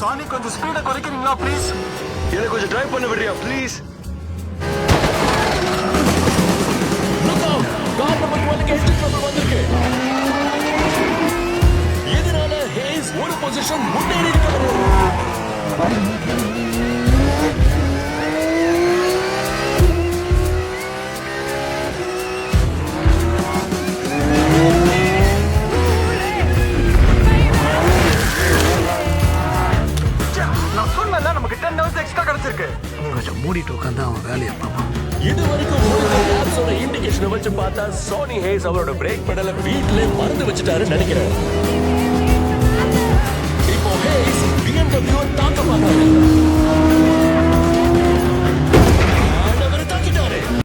சானி கொஞ்சம் ஸ்பீட குறைக்கிறீங்களா ப்ளீஸ்? இதை கொஞ்சம் டிரைவ் பண்ண விடுறியா ப்ளீஸ்? கார் நம்பர் 12க்கு என்ஜின் ட்ரபிள் வந்திருக்கு. இதனால ஹேஸ் ஒரு பொசிஷன் முன்னேறி இருக்காரு. நான் சொன்னல நமக்கு 10 hours எக்ஸ்ட்ரா கிடைச்சிருக்கு. கொஞ்சம் மூடிட்டு உட்காந்து அவன் வேலையை பார்ப்பான். இது வரைக்கும் ஓடுற லேப்ஸோட இண்டிகேஷனை வச்சு பார்த்தா சோனி ஹேஸ் அவரோட பிரேக் பெடலை வீட்டிலே மறந்து வச்சுட்டாருன்னு நினைக்கிறேன். இப்போ ஹேஸ் BMW தாக்க பார்த்தாரு.